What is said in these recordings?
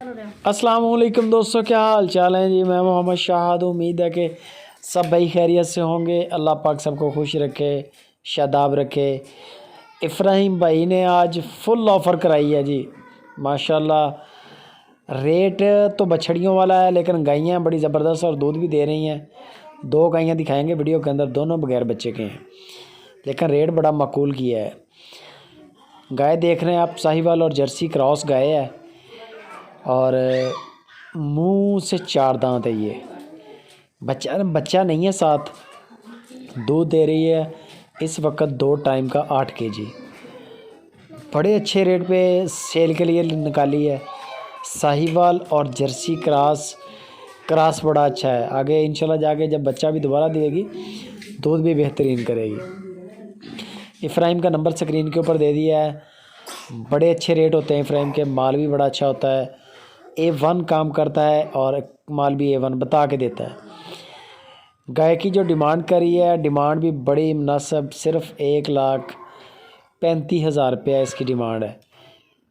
अस्सलाम वालेकुम दोस्तों, क्या हाल चाल है जी। मैं मोहम्मद शाहाद। उम्मीद है कि सब भाई खैरियत से होंगे। अल्लाह पाक सबको खुश रखे, शादाब रखे। इब्राहिम भाई ने आज फुल ऑफ़र कराई है जी माशाल्लाह। रेट तो बछड़ियों वाला है, लेकिन गायें बड़ी ज़बरदस्त और दूध भी दे रही हैं। 2 गायें दिखाएंगे वीडियो के अंदर, दोनों बगैर बच्चे के हैं, लेकिन रेट बड़ा माकूल किया है। गाय देख रहे हैं आप, साहिवाल और जर्सी क्रॉस गाय है और मुंह से 4 दांत है। ये बच्चा नहीं है, साथ दूध दे रही है इस वक्त 2 टाइम का 8 केजी। बड़े अच्छे रेट पे सेल के लिए निकाली है। साहिवाल और जर्सी क्रॉस बड़ा अच्छा है। आगे इंशाल्लाह जाके जब बच्चा भी दोबारा देगी, दूध भी बेहतरीन करेगी। इब्राहिम का नंबर स्क्रीन के ऊपर दे दिया है। बड़े अच्छे रेट होते हैं इब्राहिम के, माल भी बड़ा अच्छा होता है। A1 काम करता है और माल भी A1 बता के देता है। गाय की जो डिमांड करी है, डिमांड भी बड़ी मुनासिब, सिर्फ 1,35,000 रुपया इसकी डिमांड है।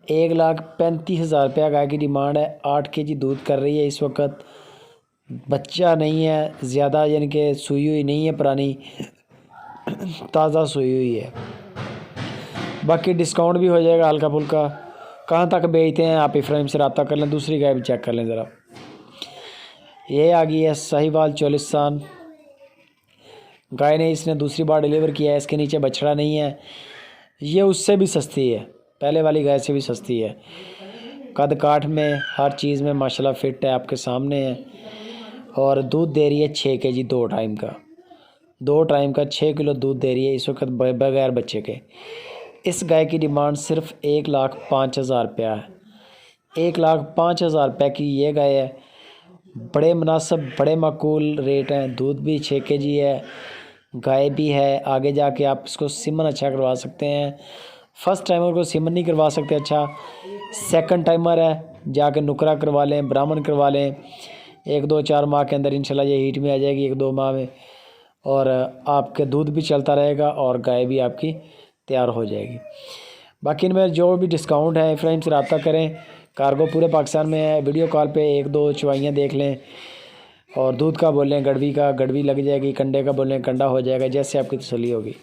1,35,000 रुपया गाय की डिमांड है। 8 केजी दूध कर रही है इस वक्त। बच्चा नहीं है ज़्यादा, यानी कि सुई हुई नहीं है, पुरानी ताज़ा सुई हुई है। बाकी डिस्काउंट भी हो जाएगा हल्का फुल्का। कहाँ तक बेचते हैं आप इब्राहिम से रब्ता कर लें। दूसरी गाय भी चेक कर लें ज़रा। ये आ गई है साहिवाल चोलिस्तान गाय ने, इसने दूसरी बार डिलीवर किया है। इसके नीचे बछड़ा नहीं है। ये उससे भी सस्ती है, पहले वाली गाय से भी सस्ती है। कद काठ में हर चीज़ में माशाल्लाह फिट है, आपके सामने है। और दूध दे रही है 6 केजी 2 टाइम का। 2 टाइम का 6 किलो दूध दे रही है इस वक्त बगैर बच्चे के। इस गाय की डिमांड सिर्फ 1,05,000 रुपया है। 1,05,000 रुपये की ये गाय है। बड़े मुनासिब, बड़े माकूल रेट हैं। दूध भी 6 केजी है, गाय भी है। आगे जाके आप इसको सीमन अच्छा करवा सकते हैं। फर्स्ट टाइमर को सीमन नहीं करवा सकते अच्छा, सेकंड टाइमर है, जाके नुकरा करवा लें, ब्राह्मण करवा लें। 1-2-4 माह के अंदर इंशाल्लाह ये हीट में आ जाएगी, 1-2 माह में, और आपके दूध भी चलता रहेगा और गाय भी आपकी तैयार हो जाएगी। बाकी इनमें जो भी डिस्काउंट है, इब्राहिम से रब्ता करें। कार्गो पूरे पाकिस्तान में है। वीडियो कॉल पे 1-2 चवाइयाँ देख लें, और दूध का बोलें गड़वी का गड़वी लग जाएगी, कंडे का बोलें कंडा हो जाएगा, जैसे आपकी तसल्ली होगी।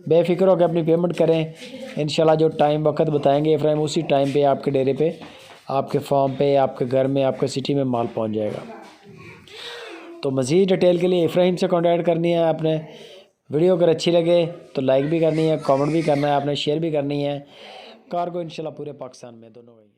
बेफिक्र होकर अपनी पेमेंट करें। इंशाल्लाह जो टाइम वक्त बताएंगे इब्राहिम, उसी टाइम पे आपके डेरे पे, आपके फार्म पे, आपके घर में, आपके सिटी में माल पहुँच जाएगा। तो मज़ीद डिटेल के लिए इब्राहिम से कॉन्टैक्ट करनी है आपने। वीडियो अगर अच्छी लगे तो लाइक भी करनी है, कमेंट भी करना है आपने, शेयर भी करनी है। कार्गो इंशाल्लाह पूरे पाकिस्तान में दोनों गई है।